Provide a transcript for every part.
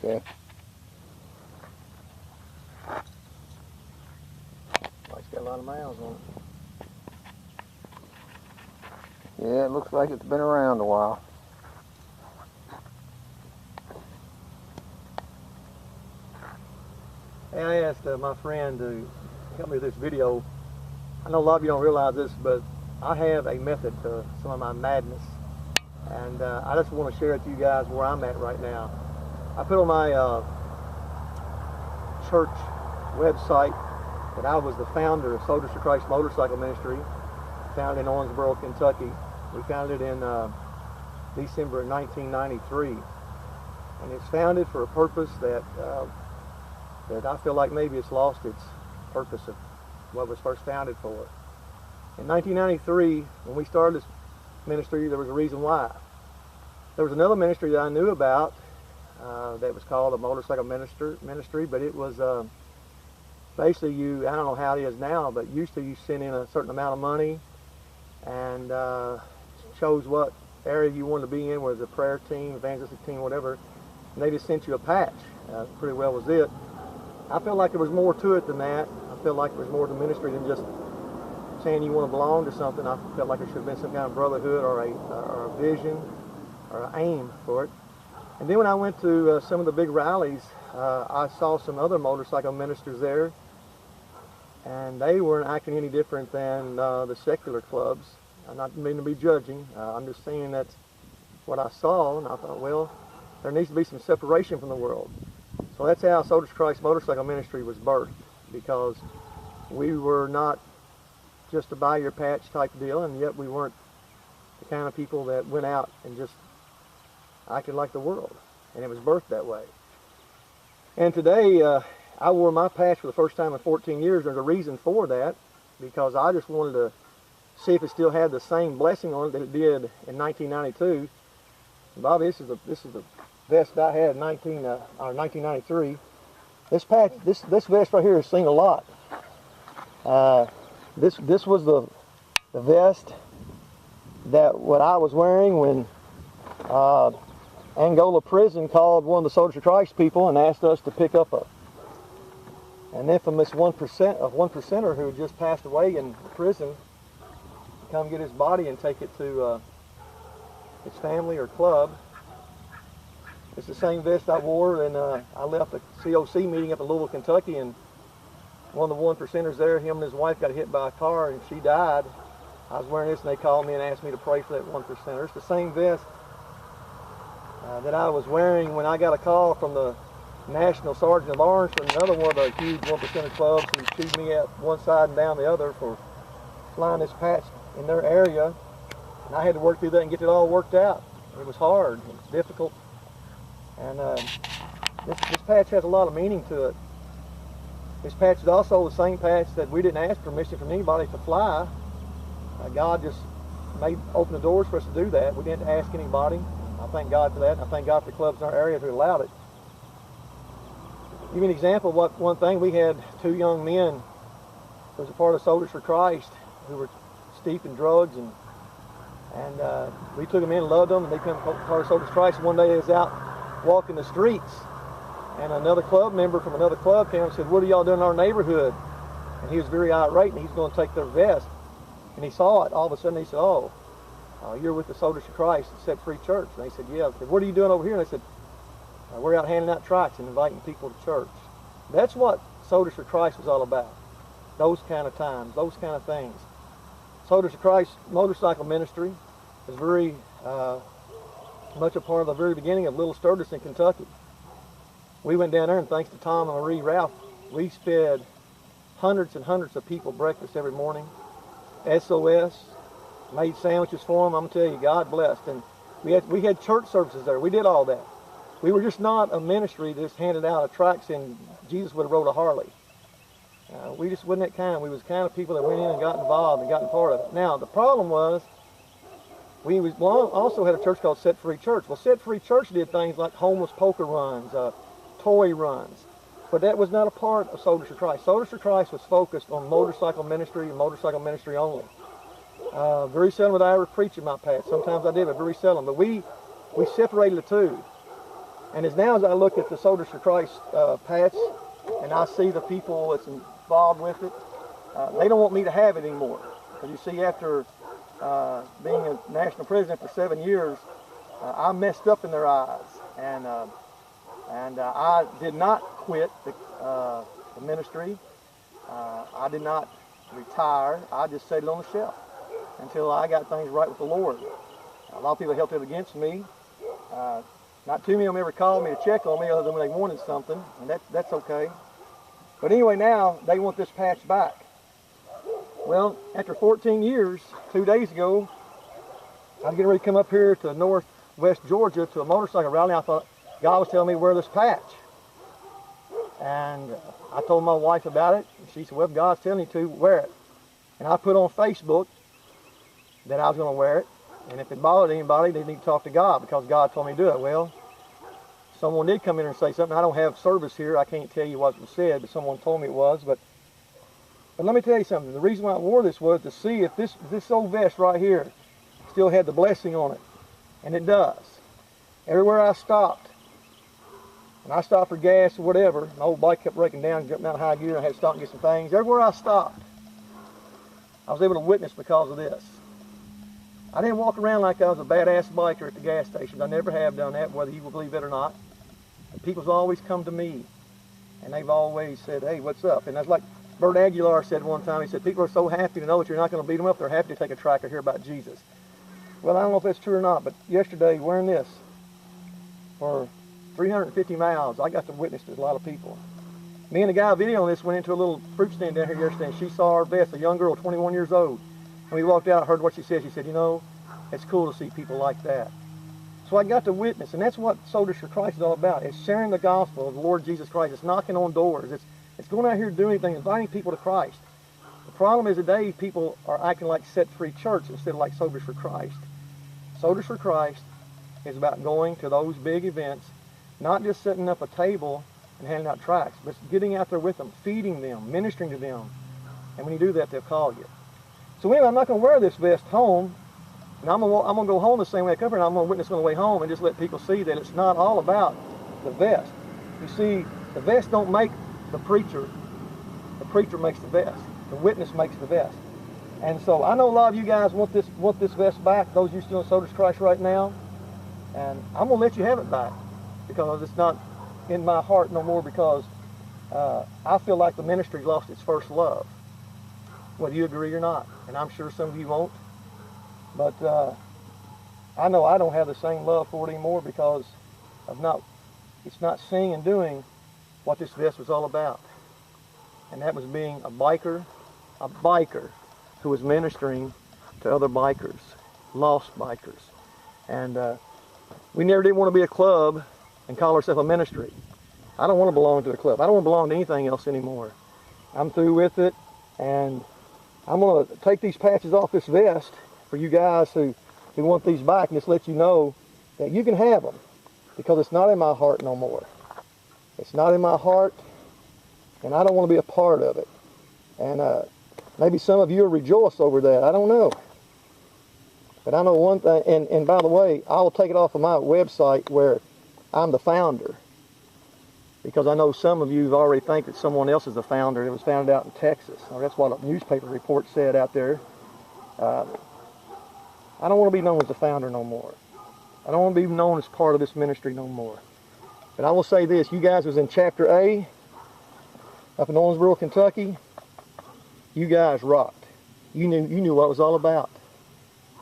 Okay. Oh, it's got a lot of miles on it. Yeah, it looks like it's been around a while. Hey, I asked my friend to help me with this video. I know a lot of you don't realize this, but I have a method to some of my madness. And I just want to share with you guys where I'm at right now. I put on my church website that I was the founder of Soldiers for Christ Motorcycle Ministry, founded in Owensboro, Kentucky. We founded in December of 1993. And it's founded for a purpose that I feel like maybe it's lost its purpose of what it was first founded for. In 1993, when we started this ministry, there was a reason why. There was another ministry that I knew about that was called a motorcycle ministry, but it was basically I don't know how it is now, but used to you send in a certain amount of money and chose what area you wanted to be in, whether it was a prayer team, evangelistic team, whatever, and they just sent you a patch. Pretty well was it. I felt like there was more to it than that. I felt like there was more to ministry than just saying you want to belong to something. I felt like there should have been some kind of brotherhood or a vision or an aim for it. And then when I went to some of the big rallies, I saw some other motorcycle ministers there, and they weren't acting any different than the secular clubs. I'm not meaning to be judging. I'm just saying that's what I saw, and I thought, well, there needs to be some separation from the world. So that's how Soldiers for Christ Motorcycle Ministry was birthed, because we were not just a buy your patch type deal, and yet we weren't the kind of people that went out and just acted like the world, and it was birthed that way. And today I wore my patch for the first time in 14 years. There's a reason for that, because I just wanted to see if it still had the same blessing on it that it did in 1992. Bobby, this is the vest I had in 1993. This patch, this vest right here is seen a lot. This was the vest that what I was wearing when Angola prison called one of the Soldiers of Christ people and asked us to pick up an infamous 1%er who had just passed away in prison, to come get his body and take it to his family or club. It's the same vest I wore, and I left a COC meeting up in Louisville, Kentucky, and one of the 1%ers there, him and his wife got hit by a car and she died. I was wearing this and they called me and asked me to pray for that 1%er. It's the same vest that I was wearing when I got a call from the National Sergeant of Arms from another one of the huge 1%er clubs who chewed me up one side and down the other for flying this patch in their area. And I had to work through that and get it all worked out. It was hard, it was difficult. And this patch has a lot of meaning to it. This patch is also the same patch that we didn't ask permission from anybody to fly. God just opened the doors for us to do that. We didn't ask anybody. I thank God for that. I thank God for the clubs in our area who allowed it. Give you an example of one thing. We had two young men who was a part of Soldiers for Christ who were steeped in drugs, and we took them in and loved them, and they became part of Soldiers for Christ. One day they was out walking the streets, and another club member from another club came and said, "What are y'all doing in our neighborhood?" And he was very irate, and he's going to take their vest. And he saw it. All of a sudden he said, "Oh, you're with the Soldiers for Christ at Set Free Church." And they said, "Yeah." I said, "What are you doing over here?" And they said, "We're out handing out tracts and inviting people to church." That's what Soldiers for Christ was all about. Those kind of times, those kind of things. Soldiers for Christ Motorcycle Ministry is very much a part of the very beginning of Little Sturgis in Kentucky. We went down there, and thanks to Tom and Marie Ralph, we fed hundreds and hundreds of people breakfast every morning. SOS, made sandwiches for them. I'm gonna tell you, God blessed. And we had church services there. We did all that. We were just not a ministry that just handed out a tract saying Jesus would have rode a Harley. We just wasn't that kind. We was the kind of people that went in and got involved and got part of it. Now the problem was, we also had a church called Set Free Church. Well, Set Free Church did things like homeless poker runs, toy runs, but that was not a part of Soldiers for Christ. Soldiers for Christ was focused on motorcycle ministry and motorcycle ministry only. Very seldom would I ever preach in my past. Sometimes I did, but very seldom. But we separated the two. And as now as I look at the Soldiers for Christ patch, and I see the people that's involved with it, they don't want me to have it anymore. Because you see, after being a national president for 7 years, I messed up in their eyes, and I did not quit the ministry. I did not retire. I just set it on the shelf until I got things right with the Lord. A lot of people held it against me. Not too many of them ever called me to check on me other than when they wanted something, and that's okay. But anyway, now they want this patch back. Well, after 14 years, 2 days ago, I was getting ready to come up here to northwest Georgia to a motorcycle rally. I thought God was telling me to wear this patch. And I told my wife about it. And she said, well, if God's telling you to, wear it. And I put on Facebook that I was going to wear it. And if it bothered anybody, they need to talk to God, because God told me to do it. Well, someone did come in and say something. I don't have service here. I can't tell you what was said, but someone told me it was. But let me tell you something. The reason why I wore this was to see if this old vest right here still had the blessing on it. And it does. Everywhere I stopped, and I stopped for gas or whatever, my old bike kept breaking down, jumping out of high gear, and I had to stop and get some things. Everywhere I stopped, I was able to witness because of this. I didn't walk around like I was a badass biker at the gas stations. I never have done that, whether you will believe it or not. But people's always come to me, and they've always said, hey, what's up? And that's like Bert Aguilar said one time. He said, people are so happy to know that you're not going to beat them up. They're happy to take a track or hear about Jesus. Well, I don't know if that's true or not, but yesterday, wearing this for 350 miles, I got to witness to a lot of people. Me and the guy videoing this went into a little fruit stand down here yesterday, and she saw our vest, a young girl, 21 years old. When we walked out, I heard what she said. She said, you know, it's cool to see people like that. So I got to witness, and that's what Soldiers for Christ is all about. It's sharing the gospel of the Lord Jesus Christ. It's knocking on doors. It's going out here doing things, inviting people to Christ. The problem is today people are acting like Set Free Church instead of like Soldiers for Christ. Soldiers for Christ is about going to those big events, not just setting up a table and handing out tracts, but getting out there with them, feeding them, ministering to them. And when you do that, they'll call you. So anyway, I'm not going to wear this vest home, and I'm going to go home the same way I come here, and I'm going to witness on the way home and just let people see that it's not all about the vest. You see, the vest don't make the preacher makes the vest. The witness makes the vest. And so I know a lot of you guys want this vest back, those of you still in Soldiers for Christ right now, and I'm going to let you have it back, because it's not in my heart no more, because I feel like the ministry lost its first love, whether you agree or not, and I'm sure some of you won't, but I know I don't have the same love for it anymore, because it's not seeing and doing what this vest was all about, and that was being a biker who was ministering to other bikers, lost bikers. And we never did want to be a club and call ourselves a ministry. I don't want to belong to a club. I don't want to belong to anything else anymore. I'm through with it, and I'm going to take these patches off this vest for you guys who want these back, and just let you know that you can have them, because it's not in my heart no more. It's not in my heart, and I don't want to be a part of it. And maybe some of you will rejoice over that. I don't know. But I know one thing, and by the way, I will take it off of my website where I'm the founder, because I know some of you already think that someone else is the founder. It was founded out in Texas. Or that's what a newspaper report said out there. I don't want to be known as the founder no more. I don't want to be known as part of this ministry no more. But I will say this, you guys was in chapter A, up in Owensboro, Kentucky. You guys rocked. You knew what it was all about.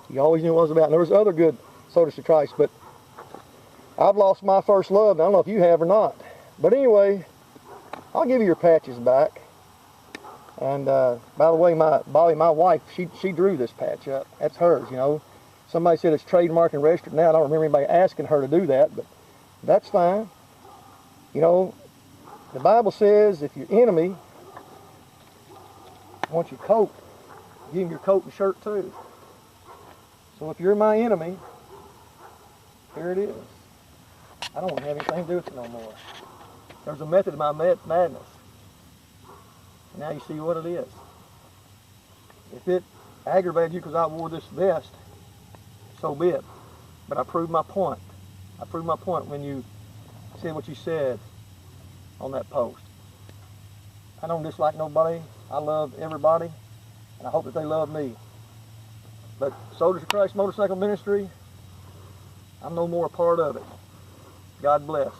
You always knew what it was about. And there was other good Soldiers for Christ, but I've lost my first love, and I don't know if you have or not. But anyway, I'll give you your patches back. And by the way, my wife, she drew this patch up. That's hers, you know. Somebody said it's trademarked and registered now. I don't remember anybody asking her to do that, but that's fine. You know, the Bible says if your enemy wants your coat, give him your coat and shirt too. So if you're my enemy, here it is. I don't want to have anything to do with it no more. There's a method to my madness. Now you see what it is. If it aggravated you because I wore this vest, so be it. But I proved my point. I proved my point when you said what you said on that post. I don't dislike nobody. I love everybody, and I hope that they love me. But Soldiers of Christ Motorcycle Ministry, I'm no more a part of it. God bless.